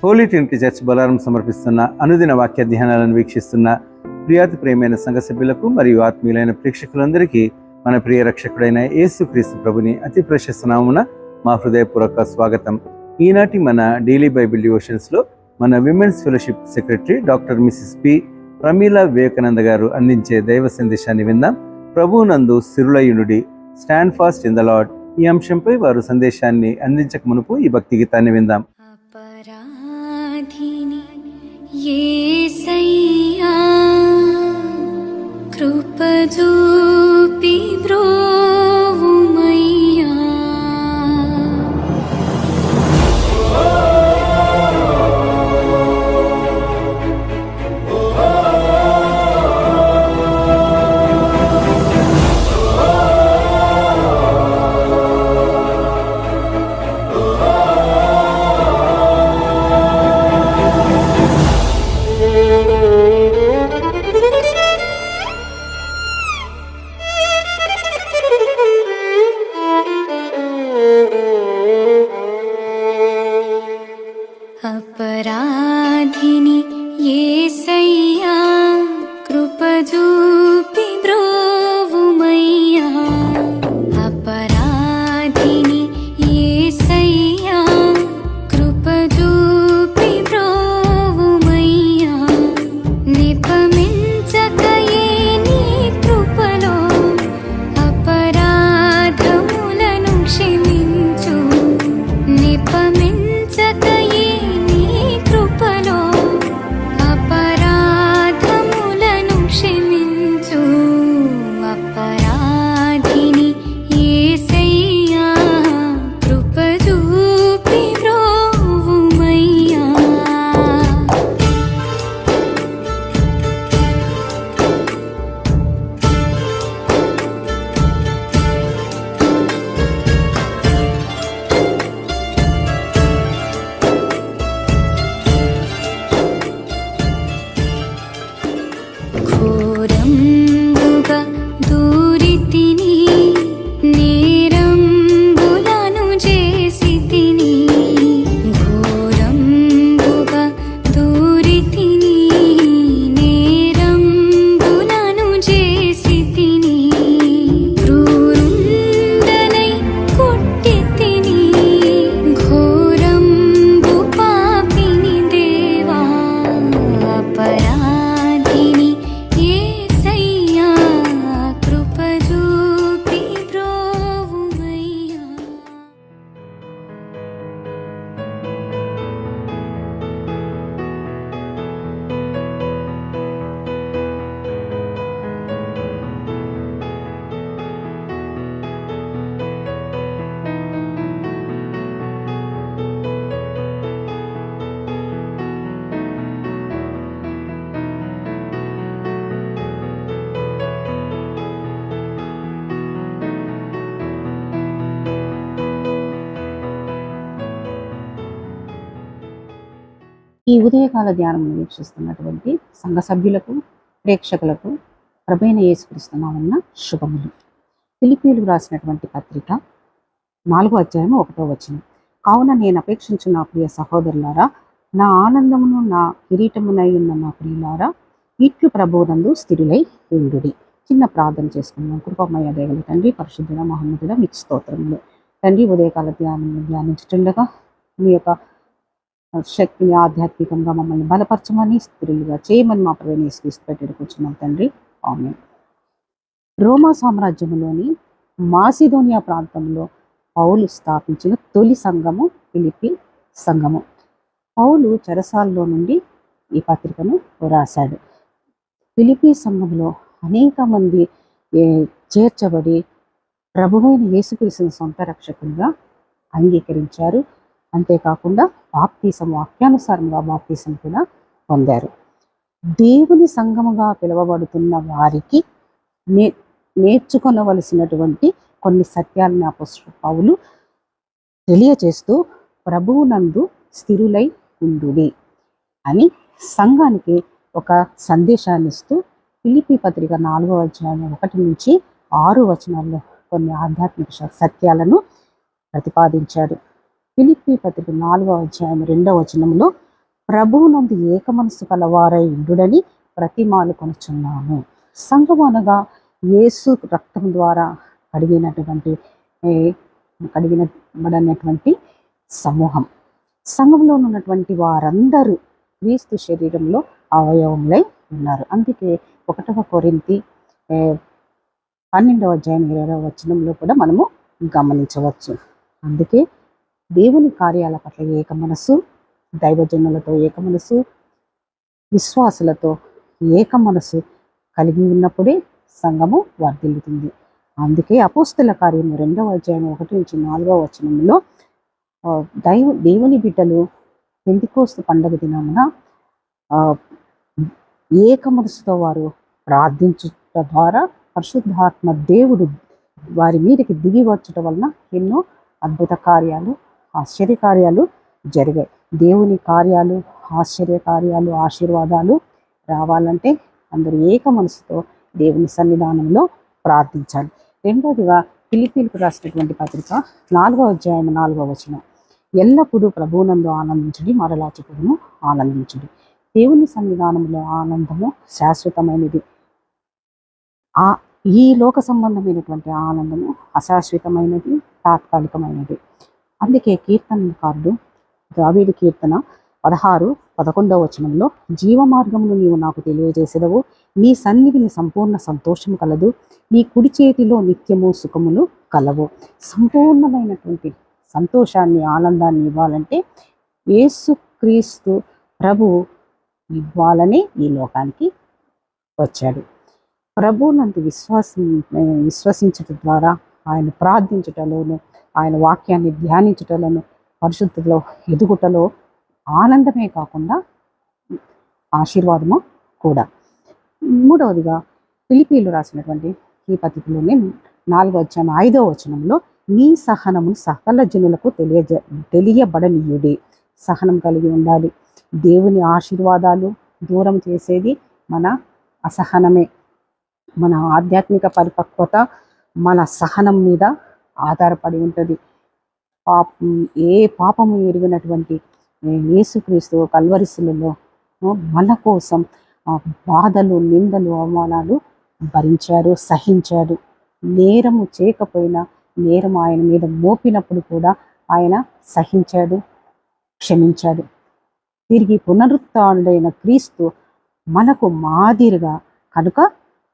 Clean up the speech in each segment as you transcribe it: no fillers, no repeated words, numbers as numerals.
Holi Trinity church Bolarum సమర్పిస్తున్న అనుదిన వాక్య ధ్యానాలను వీక్షిస్తున్న ప్రియాతి ప్రియమైన సంఘ సభ్యులకు మరియు ఆత్మీయులైన ప్రేక్షకులందరికీ మన ప్రియ రక్షకుడైన యేసుక్రీస్తు ప్రభుని అతి ప్రశస్త నామమున మా హృదయపూర్వక స్వాగతం. ఈనాటి మన డైలీ బైబిల్ డివోషన్స్లో మన women's fellowship secretary doctor Mrs P Pramila Vivekananda గారు అందించే దైవ సందేశాన్ని విందాం. ప్రభువునందు స్థిరులయునుడి, stand fast in the Lord. ఈ అంశంపై వారు సందేశాన్ని అందించక మునుపు ఈ భక్తి గీతాన్ని విందాం. అపరాధిని యేసయ్యా కృప చూపి బ్రోవుమయ్యా, అపరాధిని యేసయ్యా కృప చూపి బ్రోవుమయ్యా, అపరాధిని యేసయ్యా కృప చూపి బ్రోవుమయ్యా, నిపమించకయే నీ కృపలో అపరాధములను క్షమించు, నిపమించకయే కృపలో అపరాధములను క్షమించు, అపరాధిని యేసయ్యా కృప చూపి బ్రోవుమయ్యా. ఘోరంబుగా దూరితిని, నేరంబులను చేసితిని, ఘోరంబుగా దూరితిని, నేరంబులను చేసితిని, క్రూరుండనై కొట్టితిని, ఘోరంబు పాపిని దేవా, అపరాధిని యేసయ్యా కృప చూపి బ్రోవుమయ్యా. ఈ ఉదయకాల ధ్యానం వీక్షిస్తున్నటువంటి సంఘ సభ్యులకు, ప్రేక్షకులకు ప్రభువైన యేసుక్రీస్తు నామమున శుభములు. ఫిలిప్పీయులకు రాసినటువంటి పత్రిక 4వ అధ్యాయం 1వ వచనం. కావున నేను అపేక్షించిన నా ప్రియ సహోదరులారా, నా ఆనందమును నా కిరీటమునై ఉన్న నా ప్రియులారా, ఇట్లు ప్రభువునందు స్థిరులై ఉండుడి. చిన్న ప్రార్థన చేసుకున్నాం. కృపమయ దయగల తండ్రి, పరిశుద్ధుడ మహోన్నతుడ, మీకు స్తోత్రములు. తండ్రి, ఉదయకాల ధ్యానాన్ని ధ్యానించుతుండగా మీ యొక్క శక్తిని ఆధ్యాత్మికంగా మమ్మల్ని బలపరచమని, స్థిరులుగా చేయమని మా ప్రభువైన యేసుక్రీస్తు పెట్టుకొచ్చున్నాం తండ్రి. ఆమేన్. రోమా సామ్రాజ్యంలోని మాసిదోనియా ప్రాంతంలో పౌలు స్థాపించిన తొలి సంఘము ఫిలిప్పీ సంఘము. పౌలు చెరసాలలో నుండి ఈ పత్రికను రాశాడు. ఫిలిప్పీ సంఘంలో అనేక మంది చేర్చబడి ప్రభువైన యేసుక్రీస్తును సొంత రక్షకులుగా అంగీకరించారు. అంతేకాకుండా బాప్తీసం, వాక్యానుసారంగా బాప్తీసం కూడా పొందారు. దేవుని సంఘముగా పిలువబడుతున్న వారికి నేర్చుకొనవలసినటువంటి కొన్ని సత్యాలను అపోస్తలుడు పౌలు తెలియచేస్తూ ప్రభువునందు స్థిరులై ఉండుడి అని సంఘానికి ఒక సందేశాన్ని ఇస్తూ ఫిలిప్పీ పత్రిక 4వ అధ్యాయం 1 నుంచి 6 వచనాల్లో కొన్ని ఆధ్యాత్మిక సత్యాలను ప్రతిపాదించాడు. ఫిలిప్పీ పత్రిక 4వ అధ్యాయం 2వ వచనంలో ప్రభువునందు ఏక మనసు కలవారై ఉండుడని ప్రతిమాలు కొనుచున్నాను. సంఘం అనగా యేసు రక్తం ద్వారా కడిగినటువంటి కడిగినబడినటువంటి సమూహం. సంఘంలో ఉన్నటువంటి వారందరూ క్రీస్తు శరీరంలో అవయవములై ఉన్నారు. అందుకే 1 కొరింథీ 12వ అధ్యాయం 20వ వచనంలో కూడా మనము గమనించవచ్చు. అందుకే దేవుని కార్యాల పట్ల ఏక మనసు, దైవజనులతో ఏక మనసు, విశ్వాసులతో ఏక మనసు కలిగి ఉన్నప్పుడే సంఘము వర్ధిల్లుతుంది. అందుకే అపోస్తల కార్యము 2వ అధ్యాయం 1-4వ వచనంలో దేవుని బిడ్డలు పెంతెకోస్తు పండుగ దినమున ఏక మనసుతో వారు ప్రార్థించుట ద్వారా పరిశుద్ధాత్మ దేవుడు వారి మీదకి దిగి వచ్చుట వలన ఎన్నో అద్భుత కార్యాలు, ఆశ్చర్య కార్యాలు జరిగాయి. దేవుని కార్యాలు, ఆశ్చర్య కార్యాలు, ఆశీర్వాదాలు రావాలంటే అందరూ ఏక మనసుతో దేవుని సన్నిధానంలో ప్రార్థించాలి. రెండవదిగా ఫిలిప్పీలకు రాసినటువంటి పత్రిక 4వ అధ్యాయం 4వ వచనం, ఎల్లప్పుడూ ప్రభువునందు ఆనందించుడి, మరలా చెప్పుదును ఆనందించుడి. దేవుని సన్నిధానంలో ఆనందము శాశ్వతమైనది. ఈ లోక సంబంధమైనటువంటి ఆనందము అశాశ్వతమైనది, తాత్కాలికమైనది. అందుకే కీర్తనకారుడు దావీదు కీర్తన 16:11వ వచనంలో, జీవ మార్గమును నీవు నాకు తెలియజేసేదవు, నీ సన్నిధిని సంపూర్ణ సంతోషము కలదు, నీ కుడి చేతిలో నిత్యము సుఖములు కలవు. సంపూర్ణమైనటువంటి సంతోషాన్ని, ఆనందాన్ని ఇవ్వాలంటే యేసుక్రీస్తు ప్రభువు ఇవ్వాలని ఈ లోకానికి వచ్చాడు. ప్రభువునందు విశ్వసించటం ద్వారా, ఆయన ప్రార్థించుటలోను, ఆయన వాక్యాన్ని ధ్యానించుటలోను, పరిశుద్ధిలో ఎదుగుటలో ఆనందమే కాకుండా ఆశీర్వాదము కూడా. మూడవదిగా ఫిలిప్పీలు రాసినటువంటి ఈ పత్రికలోనే 4వ అధ్యాయం 5వ వచనంలో, నీ సహనము సకల జనులకు తెలియబడనీయుడి. సహనం కలిగి ఉండాలి. దేవుని ఆశీర్వాదాలు దూరం చేసేది మన అసహనమే. మన ఆధ్యాత్మిక పరిపక్వత మన సహనం మీద ఆధారపడి ఉంటుంది. ఏ పాపము ఎరిగినటువంటి యేసుక్రీస్తు కల్వరిశిలలో మన కోసం బాధలు, నిందలు, అవమానాలు భరించారు, సహించాడు. నేరము చేయకపోయినా నేరం ఆయన మీద మోపినప్పుడు కూడా ఆయన సహించాడు, క్షమించాడు. తిరిగి పునరుత్థానుడైన క్రీస్తు మనకు మాదిరిగా కనుక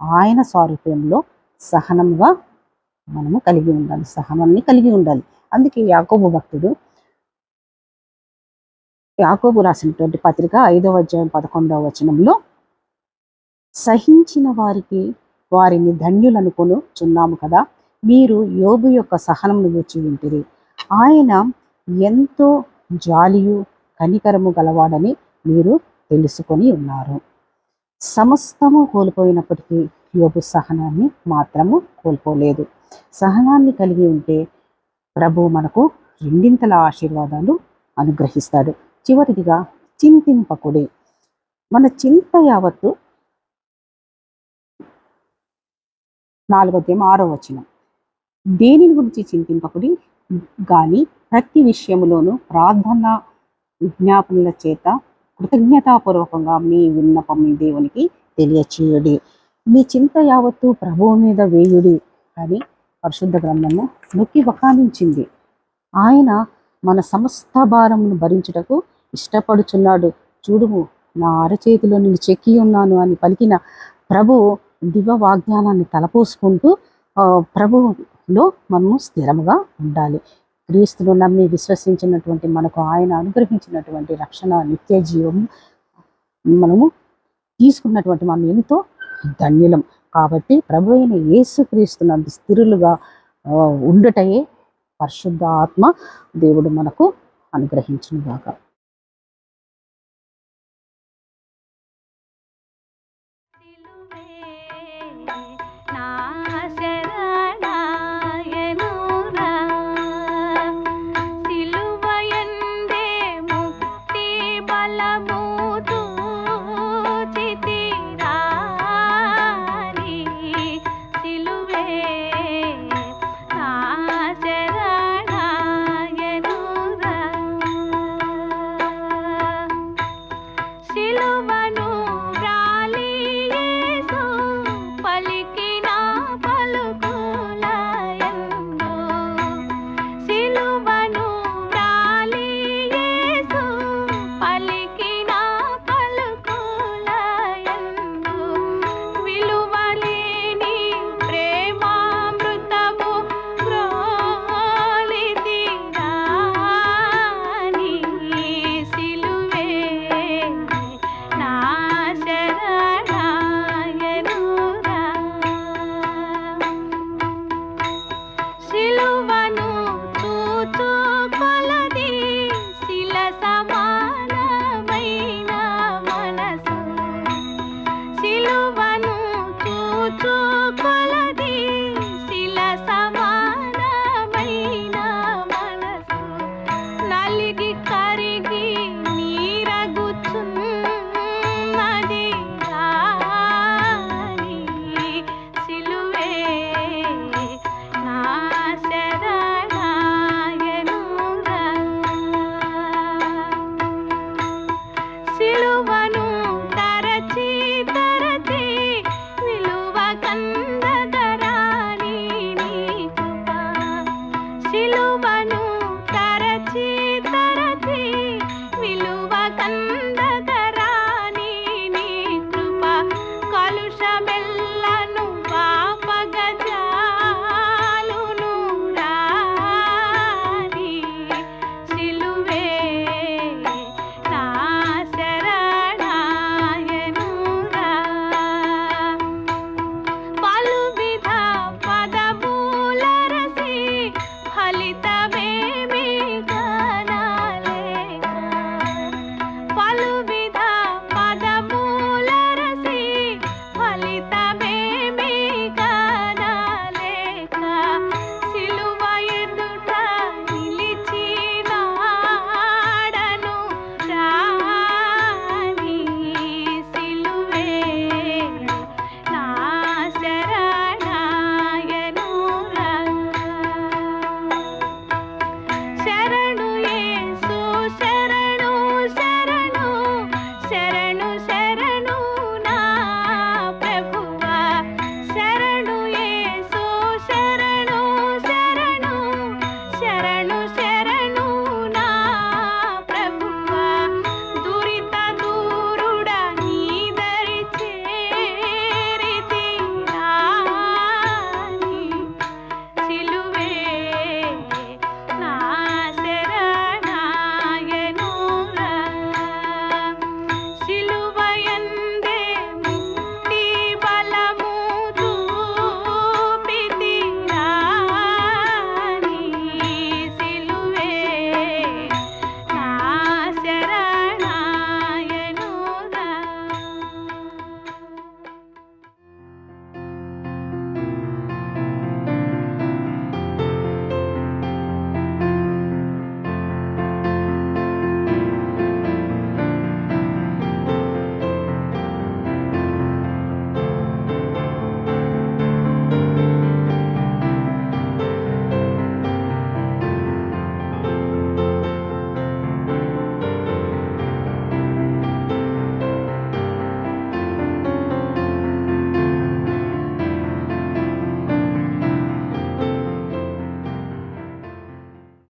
ఆయన సారూప్యంలో సహనంగా మనము కలిగి ఉండాలి, సహనాన్ని కలిగి ఉండాలి. అందుకే యాకోబు భక్తుడు యాకోబు రాసినటువంటి పత్రిక 5వ అధ్యాయం 11వ వచనంలో, సహించిన వారిని ధన్యులనుకొనుచున్నాము కదా, మీరు యోబు యొక్క సహనమును గూర్చి వింటిరి. ఆయన ఎంతో జాలియు కనికరము గలవాడని మీరు తెలుసుకొని ఉన్నారు. సమస్తము కోల్పోయినప్పటికీ యోబు సహనాన్ని మాత్రము కోల్పోలేదు. సహనాన్ని కలిగి ఉంటే ప్రభు మనకు రెండింతల ఆశీర్వాదాలు అనుగ్రహిస్తాడు. చివరిదిగా చింతింపకుడి. మన చింత యావత్తు 4వ అధ్యాయం 6వ వచనం, దేనిని గురించి చింతింపకుడి గాని ప్రతి విషయములోనూ ప్రార్థన విజ్ఞాపనల చేత కృతజ్ఞతాపూర్వకంగా మీ విన్నపం మీ దేవునికి తెలియచేయుడి. మీ చింత యావత్తు ప్రభువు మీద వేయుడి అని పరిశుద్ధ గ్రంథము నొక్కి వకానించింది. ఆయన మన సమస్త భారమును భరించుటకు ఇష్టపడుచున్నాడు. చూడుము, నా అరచేతిలో నేను చెక్కి ఉన్నాను అని పలికిన ప్రభువు దివ్య వాగ్దానాన్ని తలపోసుకుంటూ ప్రభువులో మనము స్థిరముగా ఉండాలి. క్రీస్తును నమ్మి విశ్వసించినటువంటి మనకు ఆయన అనుగ్రహించినటువంటి రక్షణ, నిత్య జీవము మనము తీసుకున్నటువంటి మనం ఎంతో ధన్యులం. కాబట్టి ప్రభు అయిన యేసుక్రీస్తునందు స్థిరులుగా ఉండటయే పరిశుద్ధ ఆత్మ దేవుడు మనకు అనుగ్రహించునుగాక.